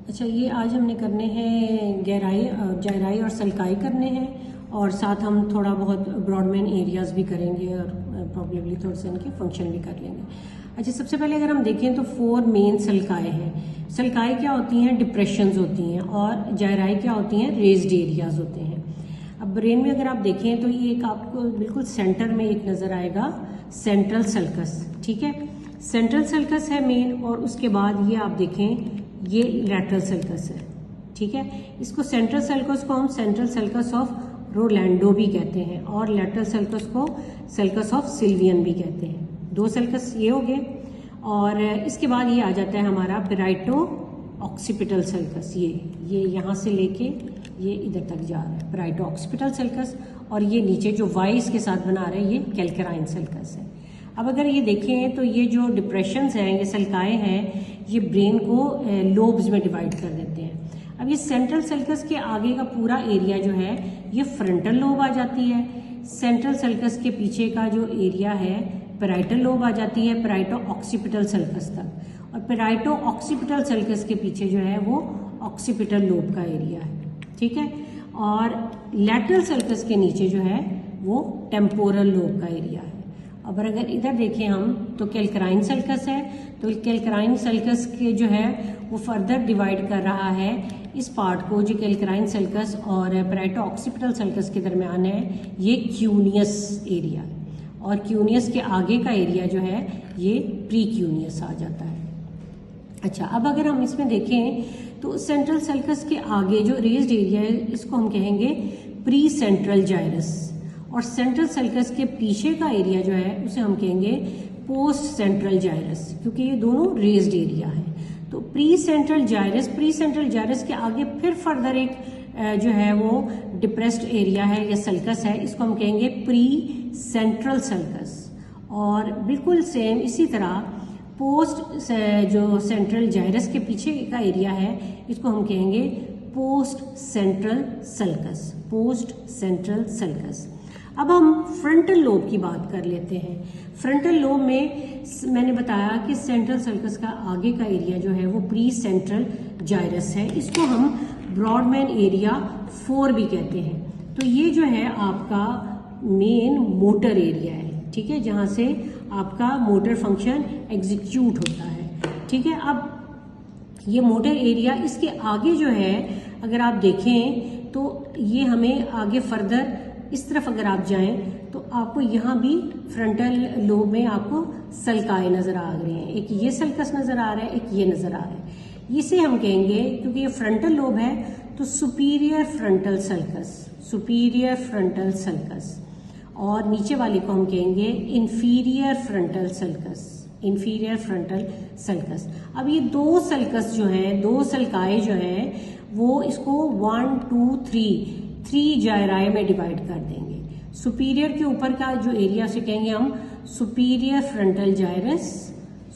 अच्छा, ये आज हमने करने हैं गहराई और सल्काई करने हैं, और साथ हम थोड़ा बहुत ब्रॉडमैन एरियाज भी करेंगे और प्रॉब्लली थोड़े से इनके फंक्शन भी कर लेंगे। अच्छा, सबसे पहले अगर हम देखें तो 4 मेन सल्काएँ हैं। सल्काएँ क्या होती हैं? डिप्रेशंस होती हैं, और गहराई क्या होती हैं? रेज्ड एरियाज होते हैं। अब ब्रेन में अगर आप देखें तो ये एक आपको बिल्कुल सेंटर में एक नज़र आएगा, सेंट्रल सल्कस। ठीक है, सेंट्रल सल्कस है मेन, और उसके बाद ये आप देखें ये लैटरल सल्कस है। ठीक है, इसको सेंट्रल सल्कस को हम सेंट्रल सल्कस ऑफ रोलैंडो भी कहते हैं, और लैटरल सल्कस को सल्कस ऑफ सिल्वियन भी कहते हैं। 2 सल्कस ये हो गए, और इसके बाद ये आ जाता है हमारा पेराइटो ऑक्सीपिटल सल्कस। ये यहाँ से लेके ये इधर तक जा रहा है पेराइटो ऑक्सीपिटल सल्कस, और ये नीचे जो वाई इसके साथ बना रहे हैं ये कैल्केराइन सल्कस है। अब अगर ये देखें तो ये जो डिप्रेशंस हैं, ये सल्काएँ हैं, ये ब्रेन को लोब्स में डिवाइड कर देते हैं। अब ये सेंट्रल सल्कस के आगे का पूरा एरिया जो है ये फ्रंटल लोब आ जाती है। सेंट्रल सल्कस के पीछे का जो एरिया है पेराइटल लोब आ जाती है, पेराइटो ऑक्सीपिटल सल्कस तक, और पेराइटो ऑक्सीपिटल सल्कस के पीछे जो है वो ऑक्सीपिटल लोब का एरिया है। ठीक है, और लैटरल सल्कस के नीचे जो है वो टेम्पोरल लोब का एरिया है। अब अगर इधर देखें हम तो कैल्केराइन सल्कस है, तो कैल्केराइन सल्कस के जो है वो फर्दर डिवाइड कर रहा है इस पार्ट को, जो कैल्केराइन सल्कस और पेराइटो ऑक्सीपिटल सल्कस के दरमियान है, ये क्यूनियस एरिया है, और क्यूनियस के आगे का एरिया जो है ये प्री क्यूनियस आ जाता है। अच्छा, अब अगर हम इसमें देखें तो सेंट्रल सल्कस के आगे जो रेज्ड एरिया है इसको हम कहेंगे प्री सेंट्रल जाइरस, और सेंट्रल सल्कस के पीछे का एरिया जो है उसे हम कहेंगे पोस्ट सेंट्रल जाइरस, क्योंकि ये दोनों रेज्ड एरिया है। तो प्री सेंट्रल जाइरस के आगे फिर फर्दर एक जो है वो डिप्रेस्ड एरिया है या सल्कस है, इसको हम कहेंगे प्री सेंट्रल सल्कस। और बिल्कुल सेम इसी तरह पोस्ट जो सेंट्रल जाइरस के पीछे का एरिया है इसको हम कहेंगे post central sulcus, post central sulcus. अब हम फ्रंटल लोब की बात कर लेते हैं। फ्रंटल लोब में मैंने बताया कि सेंट्रल सल्कस का आगे का एरिया जो है वो प्री सेंट्रल जाइरस है, इसको हम ब्रॉडमैन एरिया 4 भी कहते हैं। तो ये जो है आपका मेन मोटर एरिया है, ठीक है, जहाँ से आपका मोटर फंक्शन एग्जीक्यूट होता है। ठीक है, अब ये मोटर एरिया इसके आगे जो है अगर आप देखें तो ये हमें आगे फर्दर इस तरफ अगर आप जाएं तो आपको यहाँ भी फ्रंटल लोब में आपको सल्काएँ नजर आ रही हैं। एक ये सल्कस नजर आ रहा है, एक ये नजर आ रहा है। इसे हम कहेंगे, क्योंकि ये फ्रंटल लोब है, तो superior frontal sulcus, superior frontal sulcus, और नीचे वाले को हम कहेंगे inferior frontal sulcus, inferior frontal sulcus. अब ये 2 सल्कस जो हैं, 2 सल्काएँ जो हैं वो इसको 1 2 3 जायराए में डिवाइड कर देंगे। सुपीरियर के ऊपर का जो एरिया से कहेंगे हम सुपीरियर फ्रंटल जाइरस,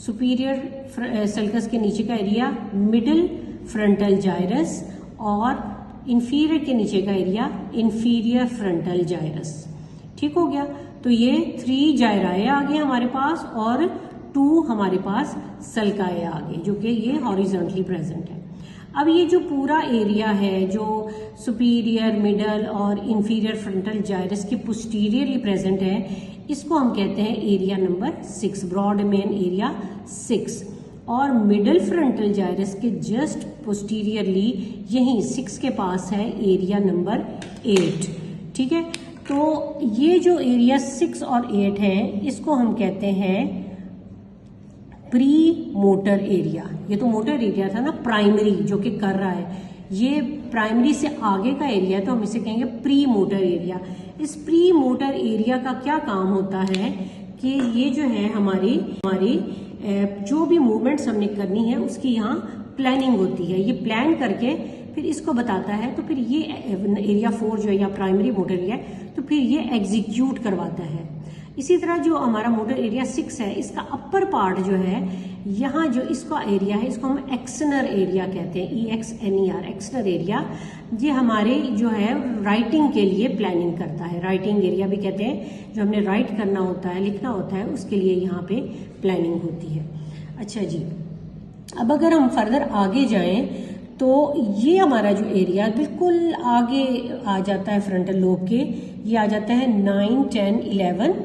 सुपीरियर सल्कस के नीचे का एरिया मिडिल फ्रंटल जाइरस, और इंफीरियर के नीचे का एरिया इंफीरियर फ्रंटल जाइरस। ठीक हो गया, तो ये 3 जायराए आ गए हमारे पास, और 2 हमारे पास सल्काएँ आ गई, जो कि ये हॉरिजॉन्टली प्रेजेंट है। अब ये जो पूरा एरिया है जो सुपीरियर, मिडल और इंफीरियर फ्रंटल जाइरस के पोस्टीरियरली प्रेजेंट है, इसको हम कहते हैं area number 6, Brodmann area 6। और मिडल फ्रंटल जाइरस के जस्ट पोस्टीरियरली यहीं 6 के पास है एरिया नंबर 8। ठीक है, तो ये जो एरिया 6 और 8 है इसको हम कहते हैं प्री मोटर एरिया। ये तो मोटर एरिया था ना, प्राइमरी जो कि कर रहा है, ये प्राइमरी से आगे का एरिया, तो हम इसे कहेंगे प्री मोटर एरिया। इस प्री मोटर एरिया का क्या काम होता है कि ये जो है हमारी जो भी मूवमेंट्स हमने करनी है उसकी यहाँ प्लानिंग होती है। ये प्लान करके फिर इसको बताता है, तो फिर ये एरिया 4 जो है या प्राइमरी मोटर एरिया है, तो फिर ये एग्जीक्यूट करवाता है। इसी तरह जो हमारा मोटर एरिया 6 है, इसका अपर पार्ट जो है, यहाँ जो इसका एरिया है इसको हम एक्सनर एरिया कहते हैं, EXNER, एक्सनर एरिया। ये हमारे जो है राइटिंग के लिए प्लानिंग करता है, राइटिंग एरिया भी कहते हैं, जो हमने राइट करना होता है, लिखना होता है, उसके लिए यहाँ पे प्लानिंग होती है। अच्छा जी, अब अगर हम फर्दर आगे जाएं तो ये हमारा जो एरिया बिल्कुल आगे आ जाता है फ्रंटल लोब के, ये आ जाता है 9, 10, 11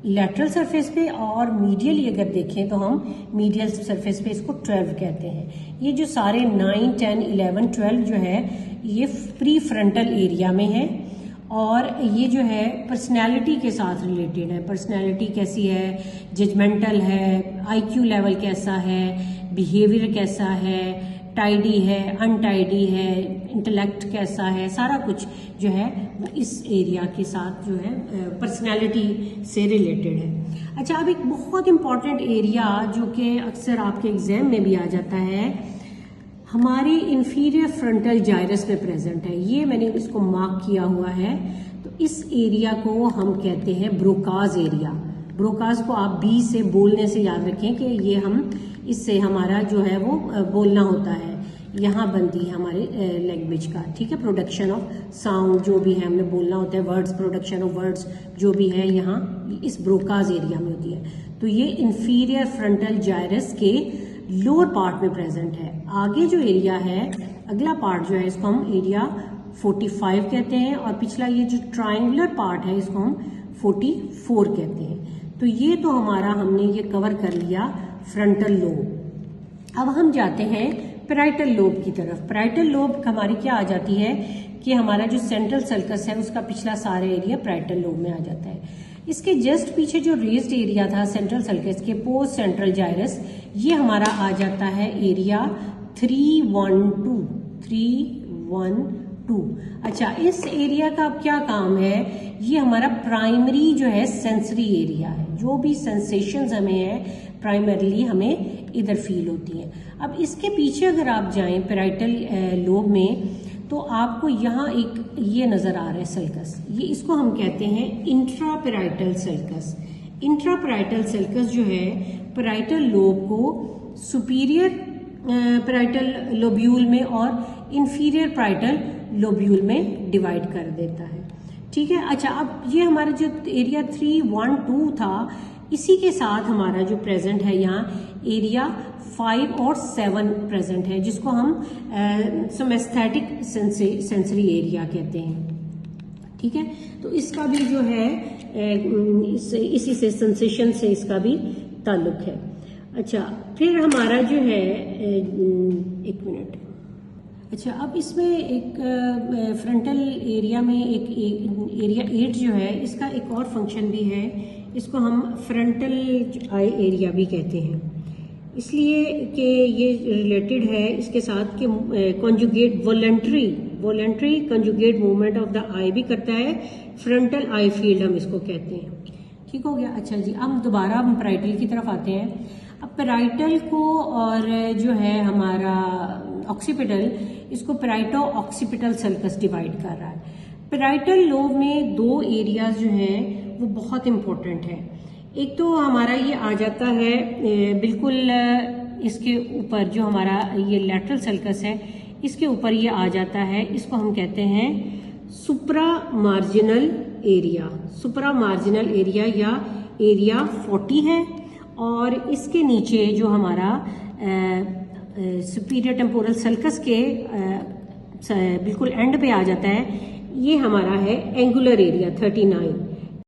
लैटरल सरफेस पे, और मीडियली अगर देखें तो हम मीडियल सरफेस पे इसको 12 कहते हैं। ये जो सारे 9, 10, 11, 12 जो है ये प्री फ्रंटल एरिया में है, और ये जो है पर्सनैलिटी के साथ रिलेटेड है। पर्सनैलिटी कैसी है, जजमेंटल है, IQ लेवल कैसा है, बिहेवियर कैसा है, टाइडी है, अनटाइडी है, इंटेलेक्ट कैसा है, सारा कुछ जो है इस एरिया के साथ जो है पर्सनैलिटी से रिलेटेड है। अच्छा, अब एक बहुत इंपॉर्टेंट एरिया जो कि अक्सर आपके एग्जाम में भी आ जाता है, हमारी इंफीरियर फ्रंटल जाइरस में प्रेजेंट है। ये मैंने इसको मार्क किया हुआ है। तो इस एरिया को हम कहते हैं ब्रोकाज एरिया। ब्रोकाज को आप बी से बोलने से याद रखें कि ये हम इससे हमारा जो है वो बोलना होता है, यहाँ बनती है हमारे लैंग्वेज का, ठीक है, प्रोडक्शन ऑफ साउंड जो भी है हमने बोलना होता है, वर्ड्स, प्रोडक्शन ऑफ वर्ड्स जो भी है यहाँ इस ब्रोकाज एरिया में होती है। तो ये इंफीरियर फ्रंटल जाइरस के लोअर पार्ट में प्रेजेंट है। आगे जो एरिया है, अगला पार्ट जो है इसको हम एरिया 45 कहते हैं, और पिछला ये जो ट्रायंगुलर पार्ट है इसको हम 44 कहते हैं। तो ये तो हमारा हमने ये कवर कर लिया फ्रंटल लोब। अब हम जाते हैं पैराइटल लोब की तरफ। पैराइटल लोब हमारी क्या आ जाती है कि हमारा जो सेंट्रल सर्कस है उसका पिछला सारा एरिया पैराइटल लोब में आ जाता है। इसके जस्ट पीछे जो रेज्ड एरिया था सेंट्रल सर्कस के पोस्ट सेंट्रल जाइरस, ये हमारा आ जाता है एरिया 312। अच्छा, इस एरिया का अब क्या काम है, ये हमारा प्राइमरी जो है सेंसरी एरिया है। जो भी सेंसेशंस हमें है प्राइमरीली हमें इधर फील होती हैं। अब इसके पीछे अगर आप जाएं पैराइटल लोब में, तो आपको यहाँ एक ये नजर आ रहा है सर्कस, ये इसको हम कहते हैं इंट्रापैराइटल सर्कस। इंट्रापैराइटल सर्कस जो है पैराइटल लोब को सुपीरियर पैराइटल लोब्यूल में और इंफीरियर पैराइटल लोब्यूल में डिवाइड कर देता है, ठीक है। अच्छा, अब ये हमारा जो एरिया 312 था, इसी के साथ हमारा जो प्रेजेंट है यहाँ एरिया 5 और 7 प्रेजेंट है, जिसको हम सोमेस्थेटिक सेंसरी एरिया कहते हैं, ठीक है। तो इसका भी जो है इसी से सेंसेशन से इसका भी ताल्लुक है। अच्छा, फिर हमारा जो है एक मिनट। अच्छा, अब इसमें एक फ्रंटल एरिया में एक एरिया 8 जो है, इसका एक और फंक्शन भी है, इसको हम फ्रंटल आई एरिया भी कहते हैं, इसलिए कि ये रिलेटेड है इसके साथ कि conjugate voluntary conjugate movement of the eye भी करता है। फ्रंटल आई फील्ड हम इसको कहते हैं, ठीक हो गया। अच्छा जी, अब दोबारा हम पैराइटल की तरफ आते हैं। अब पैराइटल को और जो है हमारा ऑक्सीपिटल, इसको पैराइटो ऑक्सीपिटल सर्कस डिवाइड कर रहा है। पैराइटल लोब में दो एरियाज जो हैं वो बहुत इंपॉर्टेंट है। एक तो हमारा ये आ जाता है बिल्कुल इसके ऊपर, जो हमारा ये लैटरल सर्कस है इसके ऊपर ये आ जाता है, इसको हम कहते हैं सुप्रा मार्जिनल एरिया। सुप्रा मार्जिनल एरिया या एरिया 40 है, और इसके नीचे जो हमारा सुपीरियर टेम्पोरल सर्कस के बिल्कुल एंड पे आ जाता है, ये हमारा है एंगुलर एरिया 39।